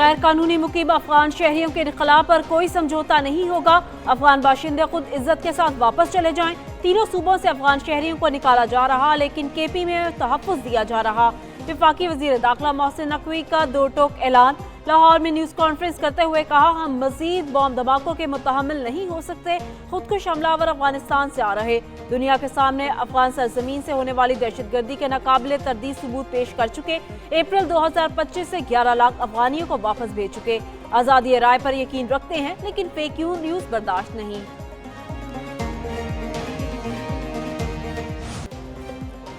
गैर कानूनी मुकीम अफगान शहरियों के इनखला पर कोई समझौता नहीं होगा। अफगान बाशिंदे खुद इज्जत के साथ वापस चले जाएं। तीनों सूबों से अफगान शहरियों को निकाला जा रहा, लेकिन केपी में तहफ़्फ़ुज़ दिया जा रहा। वफाकी वज़ीर दाखिला मोहसिन नकवी का दो टोक ऐलान। लाहौर में न्यूज़ कॉन्फ्रेंस करते हुए कहा, हम मजीद बॉम्ब धमाकों के मुतहम्मिल नहीं हो सकते। खुदकुश हमलावर अफगानिस्तान से आ रहे, दुनिया के सामने अफगान सरजमीन से होने वाली दहशतगर्दी के नाकाबिले तरदीद सबूत पेश कर चुके। अप्रैल 2025 से 11 लाख अफगानियों को वापस भेज चुके। आज़ादी राय पर यकीन रखते हैं, लेकिन फेक न्यूज़ बर्दाश्त नहीं।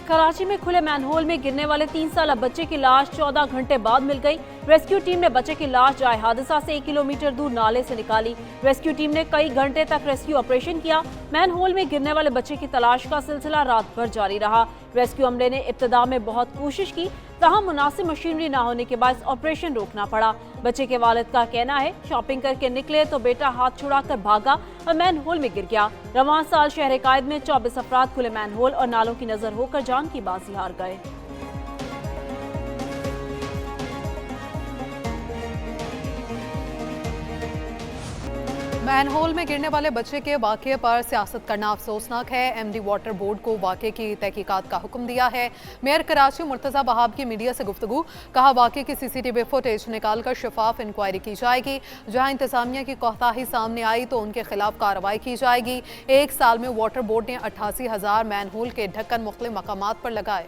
कराची में खुले मैनहोल में गिरने वाले 3 साला बच्चे की लाश 14 घंटे बाद मिल गई। रेस्क्यू टीम ने बच्चे की लाश जाए हादसा से 1 किलोमीटर दूर नाले से निकाली। रेस्क्यू टीम ने कई घंटे तक रेस्क्यू ऑपरेशन किया। मैनहोल में गिरने वाले बच्चे की तलाश का सिलसिला रात भर जारी रहा। रेस्क्यू अमले ने इब्तदा में बहुत कोशिश की, तहम मुनासिब मशीनरी न होने के बाद ऑपरेशन रोकना पड़ा। बच्चे के वालिद का कहना है, शॉपिंग करके निकले तो बेटा हाथ छुड़ाकर भागा और मैनहोल में गिर गया। रवां साल शहर कायद में 24 अफराद खुले मैनहोल और नालों की नजर होकर जान की बाजी हार गए। मैनहोल में गिरने वाले बच्चे के वाक़े पर सियासत करना अफसोसनाक है। एमडी वाटर बोर्ड को वाक़े की तहकीकात का हुक्म दिया है। मेयर कराची मुर्तज़ा बहाब की मीडिया से गुफ्तगू, कहा वाक़े की CCTV फुटेज निकाल कर शफाफ इंक्वायरी की जाएगी। जहां इंतजामिया की कोताही सामने आई तो उनके खिलाफ कार्रवाई की जाएगी। 1 साल में वाटर बोर्ड ने 88,000 मैनहोल के ढक्कन मुख्तलिफ मकामात पर लगाए।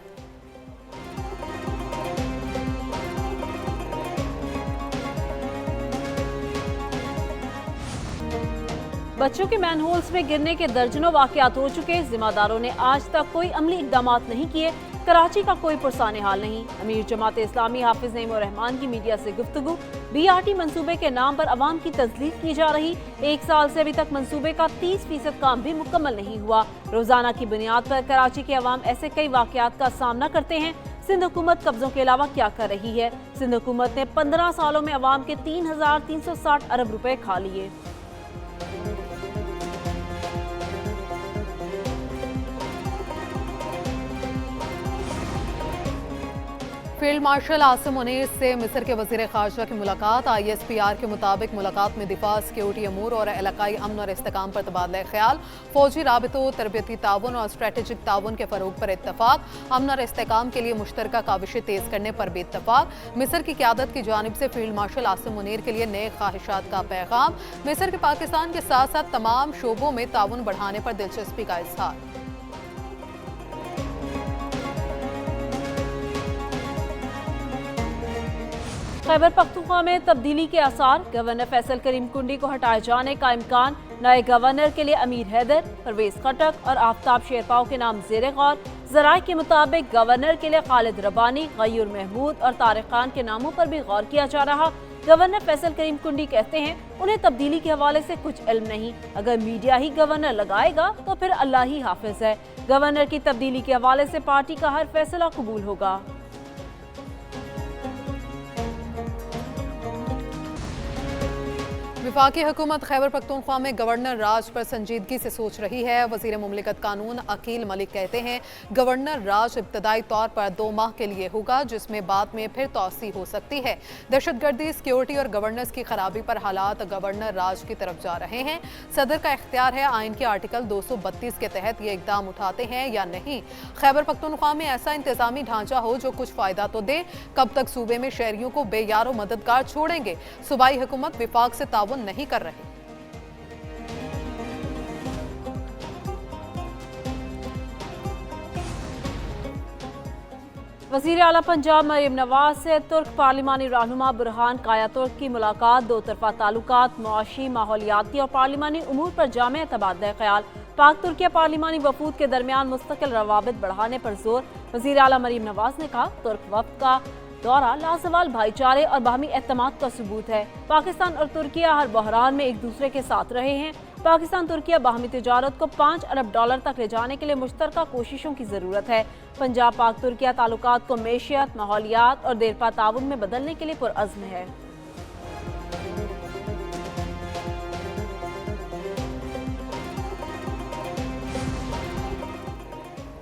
बच्चों के मैनहोल्स में गिरने के दर्जनों वाकयात हो चुके। जिम्मेदारों ने आज तक कोई अमली इकदाम नहीं किए। कराची का कोई पुरसाने हाल नहीं। अमीर जमात इस्लामी हाफिज नईम रहमान की मीडिया से गुफ्तगू, BRT मंसूबे के नाम पर अवाम की तजलील की जा रही। 1 साल से अभी तक मंसूबे का 30% काम भी मुकम्मल नहीं हुआ। रोजाना की बुनियाद पर कराची के अवाम ऐसे कई वाकयात का सामना करते हैं। सिंध हुकूमत कब्जों के अलावा क्या कर रही है? सिंध हुकूमत ने 15 सालों में अवाम के 3,360 अरब रुपए खा लिए। फील्ड मार्शल आसिम मुनीर से मिस्र के वज़ीर ख़ारजा की मुलाकात। ISPR के मुताबिक मुलाकात में दिफा, सिक्योरिटी अमूर और इलाकाई अमन और इस्तेकाम पर तबादला ख्याल, फौजी राबितों, तरबियती ताउन और स्ट्रेटेजिक ताउन के फ़रोग पर इत्तफाक, अमन और इस्तेकाम के लिए मुश्तरका काविशें तेज़ करने पर भी इत्तफाक। मिस्र की क़यादत की जानिब से फील्ड मार्शल आसिम मुनीर के लिए नए ख्वाहिशात का पैगाम। मिस्र के पाकिस्तान के साथ साथ तमाम शोबों में ताउन बढ़ाने पर दिलचस्पी का इज़हार। खैबर पख्तूनख्वा में तब्दीली के आसार, गवर्नर फैसल करीम कुंडी को हटाए जाने का इम्कान। नए गवर्नर के लिए अमीर हैदर, परवेज खटक और आफ्ताब शेरपाव के नाम ज़ेर गौर। ज़राए के मुताबिक गवर्नर के लिए खालिद रब्बानी, गयूर महमूद और तारिक खान के नामों पर भी गौर किया जा रहा। गवर्नर फैसल करीम कुंडी कहते हैं, उन्हें तब्दीली के हवाले से कुछ इल्म नहीं। अगर मीडिया ही गवर्नर लगाएगा तो फिर अल्लाह ही हाफिज है। गवर्नर की तब्दीली के हवाले से पार्टी का हर फैसला कबूल होगा। वफाकी हुकूमत खैबर पख्तूनख्वा में गवर्नर राज पर संजीदगी से सोच रही है। वज़ीर मुमलिकत कानून अकील मलिक कहते हैं, गवर्नर राज इब्तदाई तौर पर 2 माह के लिए होगा, जिसमें बाद में फिर तोसी हो सकती है। दहशतगर्दी, सिक्योरिटी और गवर्नेंस की खराबी पर हालात गवर्नर राज की तरफ जा रहे हैं। सदर का इख्तियार है आइन के आर्टिकल 232 के तहत ये इकदाम उठाते हैं या नहीं। खैबर पख्तूनख्वा में ऐसा इंतजामी ढांचा हो जो कुछ फ़ायदा तो दे। कब तक सूबे में शहरियों को बेयारो मददगार छोड़ेंगे? सूबाई हुकूमत विफाक से ताउन नहीं कर रही। वज़ीर आला पंजाब मरीम नवाज से तुर्क पार्लिमानी रहनुमा बुरहान काया तुर्क की मुलाकात। 2 तरफा ताल्लुकात, मुआशी, माहौलियाती और पार्लिमानी उमूर पर जामे तबादला ख्याल। पाक तुर्किया पार्लिमानी वफूद के दरमियान मुस्तकिल रवाबित बढ़ाने पर जोर। वज़ीर आला मरीम नवाज ने कहा, तुर्क वफ्द का दौरा लाजवाल भाईचारे और बाहमी एतमाद का सबूत है। पाकिस्तान और तुर्किया हर बहरान में एक दूसरे के साथ रहे हैं। पाकिस्तान तुर्किया बाहमी तिजारत को $5 अरब तक ले जाने के लिए मुश्तरका कोशिशों की ज़रूरत है। पंजाब पाक तुर्किया ताल्लुकात को मैशियत, माहौलियात और देरपा ताउन में बदलने के लिए पुरअज़्म है।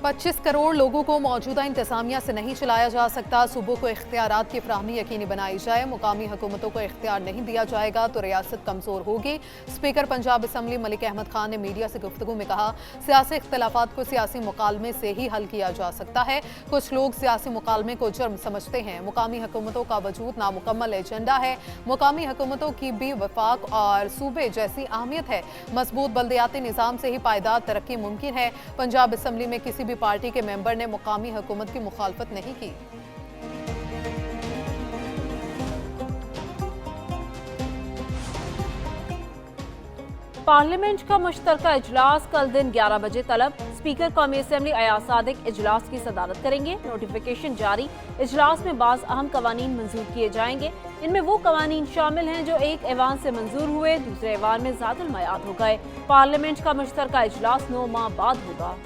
25 करोड़ लोगों को मौजूदा इंतजामिया से नहीं चलाया जा सकता। सूबों को इख्तियारात की फ्राहमी यकीनी बनाई जाए। मुकामी हुकूमतों को इख्तियार नहीं दिया जाएगा तो रियासत कमजोर होगी। स्पीकर पंजाब असम्बली मलिक अहमद खान ने मीडिया से गुफ्तगू में कहा, सियासी इख्तलाफात को सियासी मुकालमे से ही हल किया जा सकता है। कुछ लोग सियासी मुकालमे को जुर्म समझते हैं। मुकामी हुकूमतों का वजूद नामुकम्मल एजेंडा है। मुकामी हुकूमतों की भी वफाक और सूबे जैसी अहमियत है। मजबूत बल्दियाती निज़ाम से ही पायदार तरक्की मुमकिन है। पंजाब असम्बली में किसी भी पार्टी के मेंबर ने मुकामी हुकूमत की मुखालफत नहीं की। पार्लियामेंट का मुश्तरका इजलास कल दिन 11 बजे तलब। स्पीकर कौमी असम्बली अयाज सादिक इजलास की सदारत करेंगे। नोटिफिकेशन जारी। इजलास में बाज़ अहम कवानीन मंजूर किए जाएंगे। इनमें वो कवानीन शामिल हैं जो एक ऐवान से मंजूर हुए, दूसरे ऐवान में ज़ातुल मयाद हो गए। पार्लियामेंट का मुश्तरका इजलास 9 माह बाद होगा।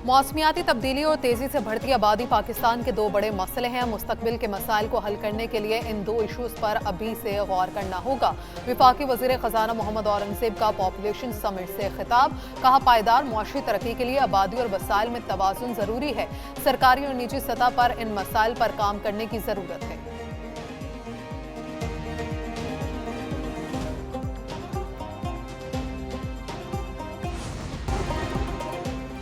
मौसमियाती तब्दीली और तेजी से बढ़ती आबादी पाकिस्तान के दो बड़े मसले हैं। मुस्तकबिल के मसाइल को हल करने के लिए इन दो इशूज़ पर अभी से गौर करना होगा। विफाकी वज़ीर ख़जाना मोहम्मद औरंगज़ेब का पॉपुलेशन समिट से खिताब। कहा, पायदार मुआशी तरक्की के लिए आबादी और वसाइल में तवाज़ुन ज़रूरी है। सरकारी और निजी सतह पर इन मसाइल पर काम करने की ज़रूरत है।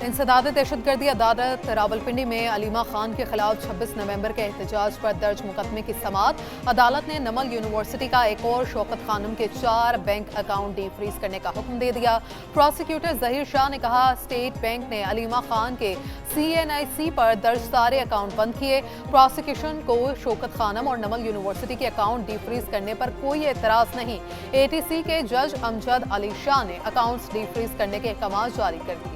इंसदाद दहशतगर्दी अदालत रावलपिंडी में अलीमा खान के खिलाफ 26 नवंबर के एहतजाज पर दर्ज मुकदमे की समाअत। अदालत ने नमल यूनिवर्सिटी का एक और शौकत खानम के 4 बैंक अकाउंट डी फ्रीज करने का हुक्म दे दिया। प्रोसिक्यूटर जहीर शाह ने कहा, स्टेट बैंक ने अलीमा खान के CNIC पर दर्ज सारे अकाउंट बंद किए। प्रोसिक्यूशन को शौकत खानम और नमल यूनिवर्सिटी के अकाउंट डी फ्रीज करने पर कोई एतराज नहीं। ATC के जज अमजद अली शाह ने अकाउंट्स डी फ्रीज करने के अहकाम जारी कर दिए।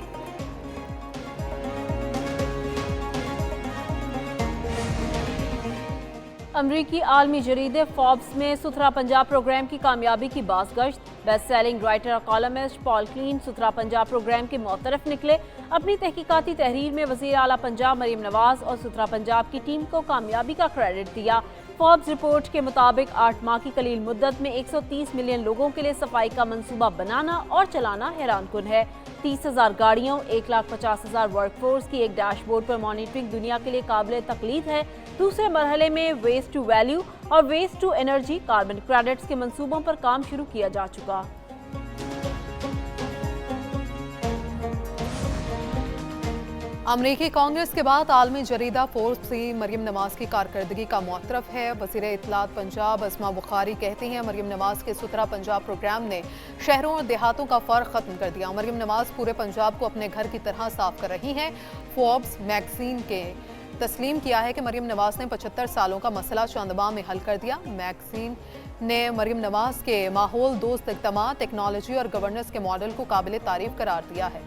अमरीकी आलमी जरीदे फॉर्ब्स में सुथरा पंजाब प्रोग्राम की कामयाबी की बाज़गश्त। बेस्ट सेलिंग राइटर और कॉलमिस्ट पॉल क्लीन सुथरा पंजाब प्रोग्राम के मुतरफ निकले। अपनी तहकीकाती तहरीर में वज़ीर आला पंजाब मरीम नवाज और सुथरा पंजाब की टीम को कामयाबी का क्रेडिट दिया। फॉर्ब्स रिपोर्ट के मुताबिक 8 माह की कलील मुद्दत में 130 मिलियन लोगों के लिए सफाई का मंसूबा बनाना और चलाना हैरानकुन है। 30,000 गाड़ियों, 1,50,000 वर्कफोर्स की एक डैशबोर्ड पर मॉनिटरिंग दुनिया के लिए काबिल तकलीद है। दूसरे मरहले में वेस्ट टू वैल्यू और waste to energy carbon credits के मंसूबों पर काम शुरू किया जा चुका। अमरीकी कांग्रेस के बाद आलमी जरीदा फोर्ब्स की मरीम नवाज की कारकर्दगी का मुतरफ है। वज़ीर इत्तलात पंजाब अस्मा बुखारी कहती हैं, मरीम नवाज के सुथरा पंजाब प्रोग्राम ने शहरों और देहातों का फ़र्क ख़त्म कर दिया। मरीम नवाज पूरे पंजाब को अपने घर की तरह साफ कर रही हैं। फोर्ब्स मैगजीन के तस्लीम किया है कि मरीम नवाज ने 75 सालों का मसला चंद माह में हल कर दिया। मैगजीन ने मरीम नवाज के माहौल दोस्त इक़दाम, टेक्नोलॉजी और गवर्नेंस के मॉडल को काबिल तारीफ करार दिया है।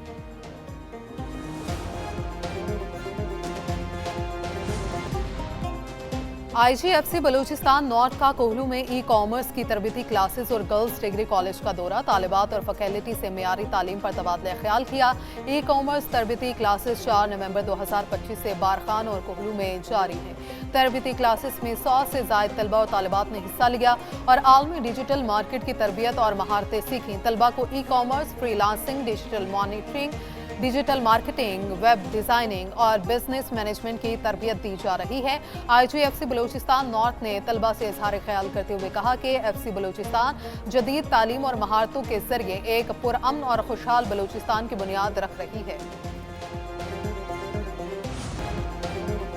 IGFC बलूचिस्तान नॉर्थ का कोहलू में ई-कॉमर्स की तरबीती क्लासेस और गर्ल्स डिग्री कॉलेज का दौरा। तालिबात और फैकल्टी से मेयारी तालीम पर तबादला ख्याल किया। ई-कॉमर्स तरबीती क्लासेस 4 नवंबर 2025 से बारखान और कोहलू में जारी हैं। तरबीती क्लासेस में 100 से ज़ायद तलबा और तालिबात ने हिस्सा लिया और आलमी डिजिटल मार्केट की तरबियत और महारतें सीखीं। तलबा को e-commerce, freelancing, digital monitoring, digital marketing, web designing और बिजनेस मैनेजमेंट की तरबियत दी जा रही है। IGFC बलूचिस्तान नॉर्थ ने तलबा से इजहार ख्याल करते हुए कहा कि FC बलूचिस्तान जदीद तालीम और महारतों के जरिए एक पुरअमन और खुशहाल बलूचिस्तान की बुनियाद रख रही है।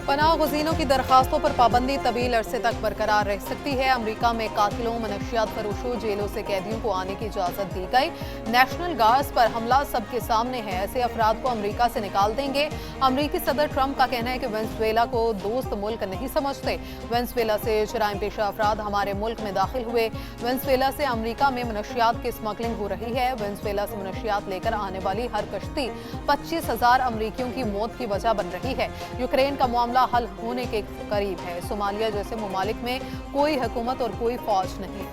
पनाह गुज़ीनों की दरखास्तों पर पाबंदी तवील अरसे तक बरकरार रह सकती है। अमरीका में कातिलों, मनशियात फरोशों, जेलों से कैदियों को आने की इजाज़त दी गई। नेशनल गार्ड्स पर हमला सबके सामने है, ऐसे अफराद को अमरीका से निकाल देंगे। अमरीकी सदर ट्रंप का कहना है कि वेनेजुएला को दोस्त मुल्क नहीं समझते। वेनेजुएला से जराइम पेशा अफराद हमारे मुल्क में दाखिल हुए। वेनेजुएला से अमरीका में मनशियात की स्मगलिंग हो रही है। वेनेजुएला से मनशियात लेकर आने वाली हर कश्ती 25,000 अमरीकियों की मौत की वजह बन रही है। यूक्रेन का मामला हल होने के करीब है। सोमालिया जैसे ममालिक में कोई हुकूमत और कोई फौज नहीं।